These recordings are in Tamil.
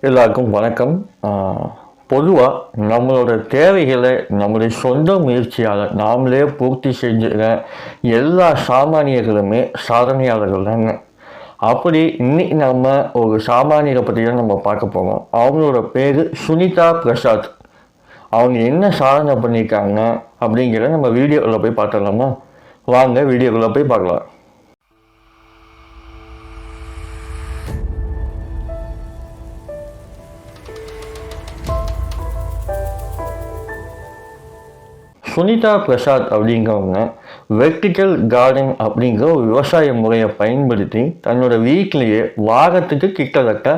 எல்லாருக்கும் வணக்கம். பொதுவாக நம்மளோட தேவைகளை நம்முடைய சொந்த முயற்சியால் நாமளே பூர்த்தி செஞ்சுக்கிற எல்லா சாமானியர்களுமே சாதனையாளர்கள் தாங்க. அப்படி இன்னைக்கு நம்ம ஒரு சாமானியரை பற்றி தான் நம்ம பார்க்க போகிறோம். அவங்களோட பேர் சுனிதா பிரசாத். அவங்க என்ன சாதனை பண்ணியிருக்காங்க அப்படிங்கிறத நம்ம வீடியோவில் போய் பார்த்துடலாமா? வாங்க வீடியோக்குள்ளே போய் பார்க்கலாம். சுனிதா பிரசாத் அப்படிங்கிறவங்க வெர்டிக்கல் கார்டன் அப்படிங்கிற ஒரு விவசாய முறையை பயன்படுத்தி தன்னோட வீட்டிலேயே வாரத்துக்கு கிட்டத்தட்ட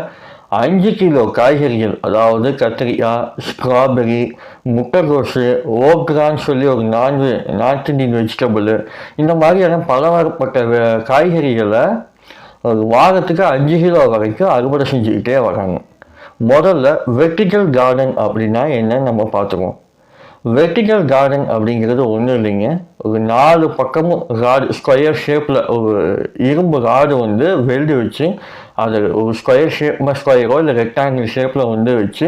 5 கிலோ காய்கறிகள், அதாவது கத்திரிக்காய், ஸ்ட்ராபெரி, முட்டைகோசு, ஓக்ரான்னு சொல்லி ஒரு நார்த் இந்தியன் வெஜிடபிள், இந்த மாதிரியான பலதரப்பட்ட காய்கறிகளை ஒரு வாரத்துக்கு 5 கிலோ வரைக்கும் அறுவடை செஞ்சுக்கிட்டே வராங்க. முதல்ல வெர்டிக்கல் கார்டன் அப்படின்னா என்னன்னு நம்ம பார்த்துருவோம். வெர்டிக்கல் கார்டன் அப்படிங்கிறது ஒன்றும் இல்லைங்க. ஒரு 4 பக்கமும் ராடு, ஸ்கொயர் ஷேப்பில் ஒரு இரும்பு ராடு வந்து வெல்டு வச்சு, அது ஒரு ஸ்கொயரோ இல்லை ரெக்டாங்கிள் ஷேப்பில் வச்சு,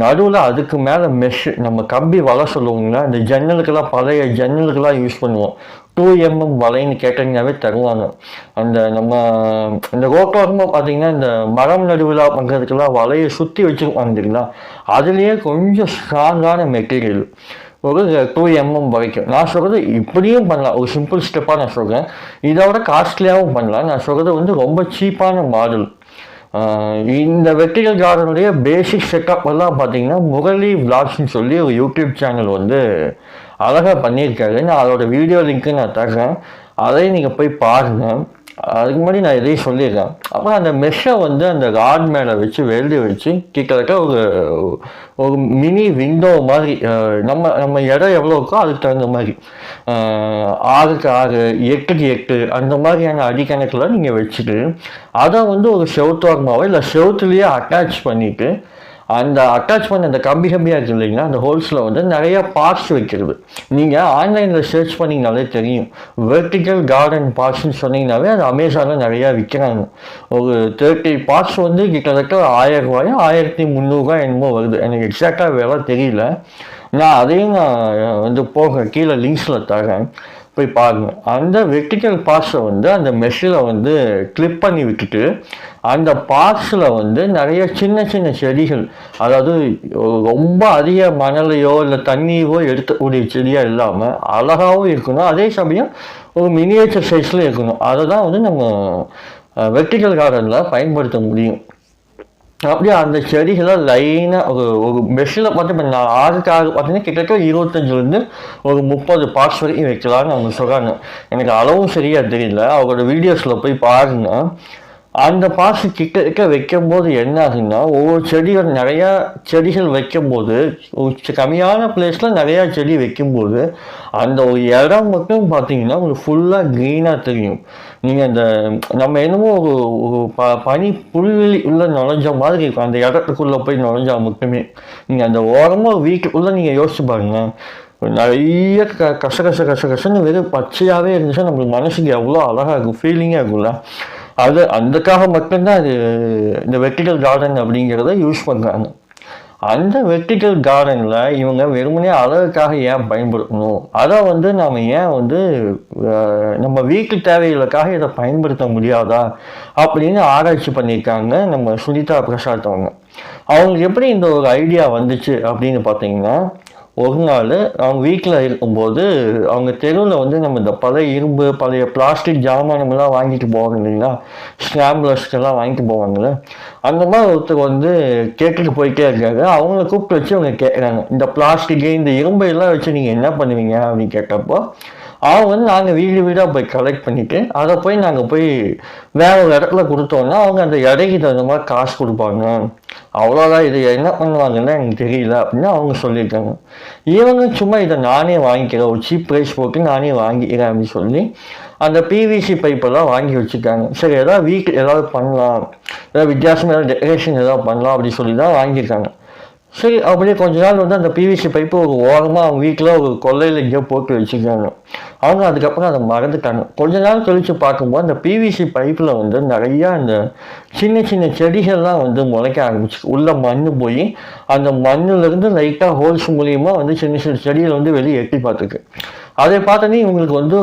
நடுவில் அதுக்கு மேலே மெஷ், நம்ம கம்பி வலை சொல்லுவோங்களா, இந்த ஜன்னலுக்கெல்லாம் பழைய ஜன்னலுக்கெல்லாம் யூஸ் பண்ணுவோம். 2mm வலைன்னு கேட்டிங்கனாவே தருவாங்க. நம்ம இந்த ரோட்டோரமாக பார்த்தீங்கன்னா இந்த மரம் நடுவில் பண்ணுறதுக்கெல்லாம் வலையை சுற்றி வச்சுருப்பாங்க தெரியுங்களா, அதுலேயே கொஞ்சம் ஸ்ட்ராங்கான மெட்டீரியல், ஒரு 2mm வரைக்கும். நான் சொல்கிறது இப்படியும் பண்ணலாம், ஒரு சிம்பிள் ஸ்டெப்பாக நான் சொல்கிறேன். இதோட காஸ்ட்லியாகவும் பண்ணலாம். நான் சொல்கிறது ரொம்ப சீப்பான மாடல். இந்த வெர்டிக்கல் கார்டனுடைய பேசிக் செட்டப் எல்லாம் பார்த்தீங்கன்னா முரளி விளாக்ஸ்ன்னு சொல்லி ஒரு யூடியூப் சேனல் அழகாக பண்ணியிருக்காரு. நான் அதோட வீடியோ லிங்க்கு நான் தர்றேன், அதையும் நீங்கள் போய் பாருங்கள். அதுக்கு முன்னாடி நான் இதையும் சொல்லியிருக்கேன். அப்புறம் அந்த மெஷ்ஷை அந்த ராட் மேலே வச்சு வெல்டு வச்சு கிட்டத்தட்ட ஒரு மினி விண்டோ மாதிரி, நம்ம இடம் எவ்வளோ இருக்கோ அதுக்கு தகுந்த மாதிரி 6க்கு 6, 8க்கு 8 அந்த மாதிரியான அடிக்கணக்கில் நீங்கள் வச்சுட்டு அதை ஒரு செவுத்தோரமாவோ இல்லை செவுத்துலேயே அட்டாச் பண்ணிவிட்டு, அந்த அட்டாச் பண்ண அந்த கம்பியாக இருக்குது இல்லைங்களா, அந்த ஹோல்ஸில் நிறைய பார்ட்ஸ் வைக்கிறது. நீங்கள் ஆன்லைனில் சர்ச் பண்ணிங்கனாலே தெரியும். வெர்டிக்கல் கார்டன் பார்ட்ஸ்ன்னு சொன்னீங்கன்னாவே அது அமேசானில் நிறையா விற்கிறாங்க. ஒரு 30 பார்ட்ஸ் கிட்டத்தட்ட 1000 ரூபாயோ 1300 என்னமோ வருது. எனக்கு எக்ஸாக்டாக வேலை தெரியல. நான் அதையும் போக கீழே லிங்க்ஸில் தரேன், போய் பாருங்கள். அந்த வெர்டிக்கல் பார்ட்ஸை அந்த மெஷில் கிளிப் பண்ணி விட்டுட்டு, அந்த பார்ட்ஸில் நிறைய சின்ன சின்ன செடிகள், அதாவது ரொம்ப அதிக மணலையோ இல்லை தண்ணியோ எடுக்கக்கூடிய செடியாக இல்லாமல் அழகாகவும் இருக்கணும், அதே சமயம் ஒரு மினியேச்சர் சைஸில் இருக்கணும். அதை தான் நம்ம வெர்டிக்கல் கார்டனில் பயன்படுத்த முடியும். அப்படியே அந்த செடிகளை லைனாக ஒரு மெஷில் பார்த்து இப்போ நான் 6க்கு 6 பார்த்தீங்கன்னா கிட்டத்தட்ட 25லேருந்து ஒரு 30 பார்ட்ஸ் வரைக்கும் வைக்கலான்னு அவங்க சொல்கிறாங்க. எனக்கு அளவும் சரியாக தெரியல, அவங்களோட வீடியோஸில் போய் பாருங்கள். அந்த பார்ட்ஸ் கிட்ட வைக்கும்போது என்ன ஆகுன்னா, ஒவ்வொரு செடிகள், நிறையா செடிகள் வைக்கும்போது ஒரு கம்மியான பிளேஸில் நிறையா செடி வைக்கும்போது அந்த ஒரு இடம் மட்டும் பார்த்தீங்கன்னா உங்களுக்கு ஃபுல்லாக க்ரீனாக தெரியும். நீங்கள் நம்ம என்னமோ ஒரு பனி புல்வெளி உள்ள நுழைஞ்ச மாதிரி இருக்கும். அந்த இடத்துக்குள்ளே போய் நுழைஞ்சால் மட்டுமே நீங்கள் அந்த ஓரமாக வீட்டுக்குள்ளே நீங்கள் யோசிச்சு பாருங்க, நிறைய கசன்னு வெறும் பச்சையாகவே இருந்துச்சுன்னா நம்மளுக்கு மனசுக்கு எவ்வளோ அழகாக இருக்கும், ஃபீலிங்காக இருக்கும்ல. அதுக்காக மட்டும்தான் இந்த வெர்டிக்கல் கார்டன் அப்படிங்கிறத யூஸ் பண்ணுறாங்க. அந்த வெர்டிக்கல் கார்டனில் இவங்க வெறுமனே அழகுக்காக ஏன் பயன்படுத்தணும், அதை நாம் ஏன் நம்ம வீட்டு தேவைகளுக்காக இதை பயன்படுத்த முடியாதா அப்படின்னு ஆராய்ச்சி பண்ணியிருக்காங்க நம்ம சுனிதா பிரசாத் அவங்களுக்கு எப்படி இந்த ஒரு ஐடியா வந்துச்சு அப்படின்னு பார்த்தீங்கன்னா, ஒரு நாள் அவங்க வீட்டில் இருக்கும்போது அவங்க தெருவில் நம்ம இந்த பழைய இரும்பு, பழைய பிளாஸ்டிக் ஜாமானமெல்லாம் வாங்கிட்டு போவாங்க இல்லைங்களா, ஸ்கிராம்பிளர்ஸ்க்கெல்லாம் வாங்கிட்டு போவாங்கள்ல, அந்த மாதிரி ஒருத்தர் கேட்டுட்டு போயிட்டே இருக்காங்க. அவங்கள கூப்பிட்டு வச்சு அவங்க கேட்குறாங்க, இந்த பிளாஸ்டிக்கு இந்த இரும்பையெல்லாம் வச்சு நீங்கள் என்ன பண்ணுவீங்க அப்படின்னு கேட்டப்போ, அவங்க நாங்கள் வீடாக போய் கலெக்ட் பண்ணிவிட்டு அதை நாங்கள் வேற ஒரு இடத்துல கொடுத்தோன்னா அவங்க அந்த எடைக்கு தகுந்த மாதிரி காசு கொடுப்பாங்க, அவ்வளோதான். இதை என்ன பண்ணுவாங்கன்னு எனக்கு தெரியல அப்படின்னு அவங்க சொல்லியிருக்காங்க. இவங்க சும்மா இதை நானே வாங்கிக்கிறேன், ஒரு சீப் ப்ரைஸ் போட்டு நானே வாங்கிக்கிறேன் அப்படின்னு சொல்லி அந்த பிவிசி பைப்பெல்லாம் வாங்கி வச்சுருக்காங்க. சரி, ஏதாவது வீட்டு ஏதாவது பண்ணலாம், ஏதாவது வித்தியாசமாக ஏதாவது டெக்கரேஷன் ஏதாவது பண்ணலாம் அப்படின்னு சொல்லி தான் வாங்கியிருக்காங்க. சரி அப்படியே கொஞ்ச நாள் வந்து அந்த பிவிசி பைப்பு ஒரு ஓரமாக அவங்க வீட்டில் ஒரு கொல்லையில் எங்கேயோ போட்டு வச்சுருக்காங்க. அவங்க அதுக்கப்புறம் அதை மறந்துட்டாங்க. கொஞ்ச நாள் கழித்து பார்க்கும்போது அந்த பிவிசி பைப்பில் வந்து நிறையா அந்த சின்ன சின்ன செடிகள்லாம் வந்து முளைக்க ஆரம்பிச்சு. உள்ளே மண் போய் அந்த மண்ணிலேருந்து லைட்டாக ஹோல்ஸ் மூலியமாக வந்து சின்ன சின்ன செடிகள் வந்து வெளியே எட்டி பார்த்துருக்கு. அதை பார்த்தோன்னே இவங்களுக்கு வந்து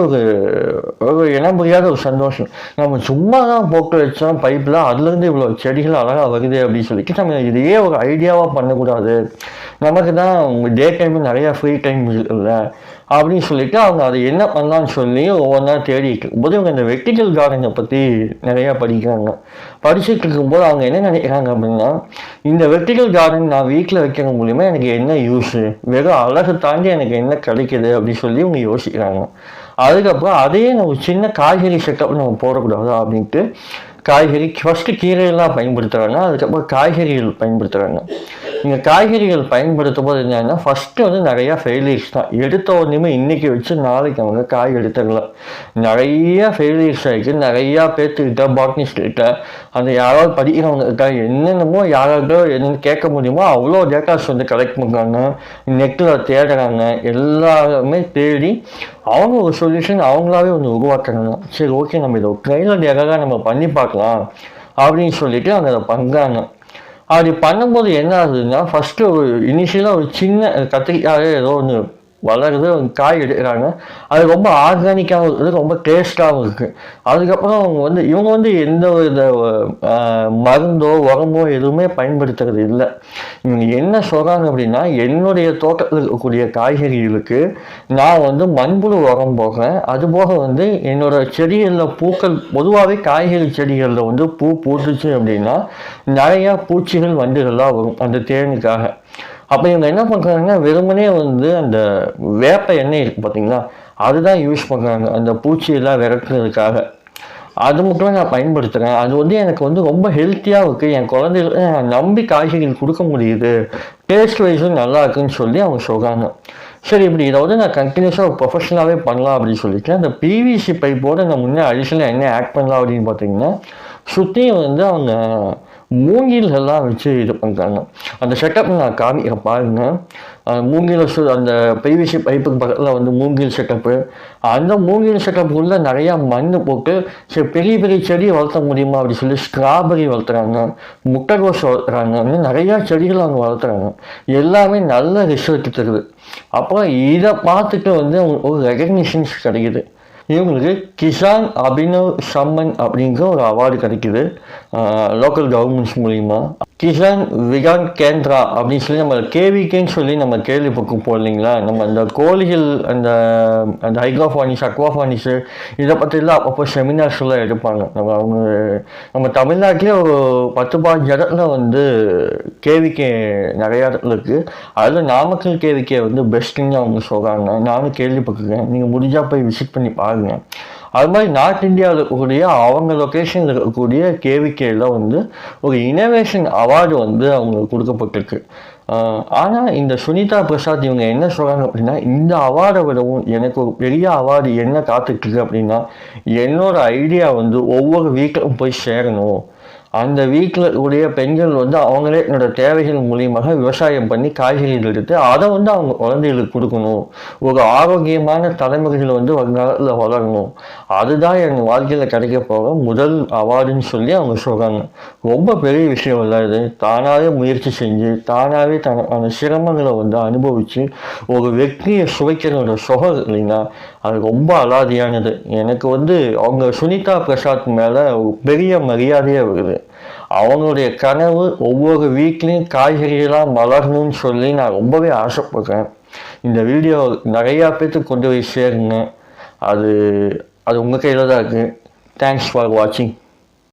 ஒரு இனம் புரியாத ஒரு சந்தோஷம். நம்ம சும்மா தான் போட்டு வச்சோம் பைப்பில், அதுலேருந்து இவ்வளோ செடிகள் அழகாக வருது அப்படின்னு சொல்லிட்டு நம்ம இதையே ஒரு ஐடியாவாக பண்ணக்கூடாது, நமக்கு தான் டே டைம் நிறையா ஃப்ரீ டைம் இருக்குல்ல அப்படின்னு சொல்லிட்டு அவங்க அதை என்ன பண்ணலான்னு சொல்லி ஒவ்வொன்றா தேடிட்டு இருக்கும்போது இவங்க இந்த வெர்டிகல் கார்டனை பற்றி நிறையா படிக்கிறாங்க. படிச்சுட்டு இருக்கும்போது அவங்க என்ன நினைக்கிறாங்க அப்படின்னா, இந்த வெர்டிகல் கார்டன் நான் வீட்டில் வைக்கிற மூலிமா எனக்கு என்ன யூஸு, வெறும் அழகு தாண்டி எனக்கு என்ன கிடைக்குது அப்படின்னு சொல்லி இவங்க யோசிக்கிறாங்க. அதுக்கப்புறம் அதையே நம்ம சின்ன காய்கறி செட்டப் நம்ம போடக்கூடாது அப்படின்ட்டு காய்கறி ஃபஸ்ட்டு கீரையெல்லாம் பயன்படுத்துகிறாங்க. அதுக்கப்புறம் காய்கறிகள் பயன்படுத்துகிறாங்க. நீங்கள் காய்கறிகள் பயன்படுத்தும் போது என்னன்னா ஃபஸ்ட்டு வந்து நிறையா ஃபெயிலியர்ஸ் தான். எடுத்த உடனே இன்றைக்கி வச்சு நாளைக்கு அவங்க காய் எடுத்துக்கலாம். நிறையா ஃபெயிலியர்ஸ் ஆகிருக்கு. நிறையா பேர்த்துக்கிட்ட பாட்னிஸ்ட்கிட்ட அந்த யாராவது படிக்கிறவங்க இருக்கா என்னென்னமோ யாராவது என்னென்னு கேட்க முடியுமோ அவ்வளோ டேட்டாஸ் வந்து கலெக்ட் பண்ணுறாங்க, நெட்டில் தேடுறாங்க. எல்லாருமே தேடி அவங்க ஒரு சொல்யூஷன் அவங்களாவே ஒன்று உருவாக்குறாங்க. சரி ஓகே, நம்ம இதை ட்ரையல் எரராக நம்ம பண்ணி பார்க்கலாம் அப்படின்னு சொல்லிட்டு அவங்க அதை பண்ணுறாங்க. அப்படி பண்ணும்போது என்ன ஆகுதுன்னா, ஃபஸ்ட்டு ஒரு இனிஷியலாக ஒரு சின்ன கத்திரிக்காயே ஏதோ ஒன்று வளருது, காய் எடுக்கிறாங்க. அது ரொம்ப ஆர்கானிக்காகவும் இருக்குது, ரொம்ப டேஸ்ட்டாகவும் இருக்குது. அதுக்கப்புறம் இவங்க வந்து எந்த வித மருந்தோ உரமோ எதுவுமே பயன்படுத்துறது இல்லை. இவங்க என்ன சொல்கிறாங்க அப்படின்னா, என்னுடைய தோட்டத்தில் இருக்கக்கூடிய காய்கறிகளுக்கு நான் வந்து மண்புழு உரம் போடுறேன். அதுபோக வந்து என்னோடய செடிகளில் பூக்கள் பொதுவாகவே காய்கறி செடிகளில் வந்து பூ பூத்துச்சு அப்படின்னா நிறையா பூச்சிகள் வண்டுகள்லாம் வரும் அந்த தேனுக்காக. அப்போ இவங்க என்ன பண்ணுறாங்கன்னா, வெறுமனே வந்து அந்த வேப்ப எண்ணெய் இருக்குது பார்த்தீங்களா, அதுதான் யூஸ் பண்ணுறாங்க அந்த பூச்சியெல்லாம் விரட்டுறதுக்காக. அது மட்டும் நான் பயன்படுத்துகிறேன். அது வந்து எனக்கு வந்து ரொம்ப ஹெல்த்தியாக இருக்குது, என் குழந்தைகளுக்கு நான் நம்பி காய்கறிகள் கொடுக்க முடியுது, டேஸ்ட் வைஸும் நல்லா இருக்குன்னு சொல்லி அவங்க சொல்கிறாங்க. சரி, இப்படி இதை வந்து நான் கண்டினியூஸாக ஒரு ப்ரொஃபஷனலாகவே பண்ணலாம் அப்படின்னு சொல்லிட்டு அந்த பிவிசி பைப்போடு நான் முன்னே அடிஷனலாக என்ன ஆட் பண்ணலாம் அப்படின்னு பார்த்தீங்கன்னா, சுற்றியும் வந்து அவங்க மூங்கில்கள்லாம் வச்சு இது பண்ணுறாங்க. அந்த செட்டப் நான் காமிக்கிறேன் பாருங்கள். மூங்கில் அந்த பிவிசி பைப்புக்கு பக்கத்தில் வந்து மூங்கில் செட்டப்பு, அந்த மூங்கில் செட்டப்புக்குள்ளே நிறையா மண் போட்டு சரி பெரிய பெரிய செடி வளர்த்த முடியுமா அப்படின்னு சொல்லி ஸ்ட்ராபெரி வளர்த்துறாங்க, முட்டைகோஸ் வளர்த்துறாங்க, இன்னும் நிறையா செடிகள் அவங்க வளர்த்துறாங்க. எல்லாமே நல்ல ரிசல்ட் தருது. அப்புறம் இதை பார்த்துட்டு வந்து ஒரு ரெகக்னிஷன்ஸ் கிடைக்குது. இவங்களுக்கு கிசான் அபினவ் சம்மன் அப்படிங்கிற ஒரு அவார்டு கிடைக்குது லோக்கல் கவர்மெண்ட்ஸ் மூலிமா. கிசான் விகான் கேந்திரா அப்படின்னு சொல்லி நம்ம கேவிகேன்னு சொல்லி நம்ம கேள்விப்பக்கம் போடலைங்களா, நம்ம அந்த கோழிகள் அந்த அந்த ஹைக்ரோஃபானிஸ் அக்வாஃபானிஸு இதை பற்றிலாம் அப்பப்போ செமினார்ஸ் எல்லாம் எடுப்பாங்க. நம்ம தமிழ்நாட்டிலே ஒரு 10-15 இடத்துல வந்து கேவிகே நிறையா இடத்துல இருக்குது. அதில் நாமக்கல் கேவிகே வந்து பெஸ்ட்டுன்னு அவங்க சொல்கிறாங்க. நானும் கேள்விப்பட்டிருக்கேன். நீங்கள் முடிஞ்சால் போய் விசிட் பண்ணி பாருங்கள். அது மாதிரி நார்த் இந்தியாவில் இருக்கக்கூடிய அவங்க லொக்கேஷனில் இருக்கக்கூடிய கேவிகேயில் வந்து ஒரு இனோவேஷன் அவார்டு வந்து அவங்களுக்கு கொடுக்கப்பட்டிருக்கு. ஆனால் இந்த சுனிதா பிரசாத் இவங்க என்ன சொல்கிறாங்க அப்படின்னா, இந்த அவார்டை விடவும் எனக்கு ஒரு பெரிய அவார்டு என்ன காத்துட்ருக்கு அப்படின்னா, என்னோடய ஐடியா வந்து ஒவ்வொரு வீட்டிலும் போய் சேரணும். அந்த வீட்டில் உடைய பெண்கள் வந்து அவங்களே என்னோட தேவைகள் மூலியமாக விவசாயம் பண்ணி காய்கறிகள் எடுத்து அதை வந்து அவங்க குழந்தைகளுக்கு கொடுக்கணும். ஒரு ஆரோக்கியமான தலைமுறைகள் வந்து வருங்காலத்தில் வளரணும். அதுதான் என் வாழ்க்கையில் கிடைக்க போகிற முதல் அவார்டுன்னு சொல்லி அவங்க சொல்கிறாங்க. ரொம்ப பெரிய விஷயம் இல்லை இது. தானாகவே முயற்சி செஞ்சு தானாகவே அந்த சிரமங்களை வந்து அனுபவித்து ஒரு வெற்றியை சுவைக்கிறோட சுகம் இல்லைங்களா, அது ரொம்ப அலாதியானது. எனக்கு வந்து அவங்க சுனிதா பிரசாத் மேலே ஒரு பெரிய மரியாதையே வருது. அவங்களுடைய கனவு ஒவ்வொரு வீட்லேயும் காய்கறிகளாக மலரணும்னு சொல்லி நான் ரொம்பவே ஆசைப்படுறேன். இந்த வீடியோ நிறையா பேர்த்துக்கு கொண்டு போய் சேருங்க. அது உங்கள் கையில் தான் இருக்குது. தேங்க்ஸ் ஃபார் வாட்சிங்.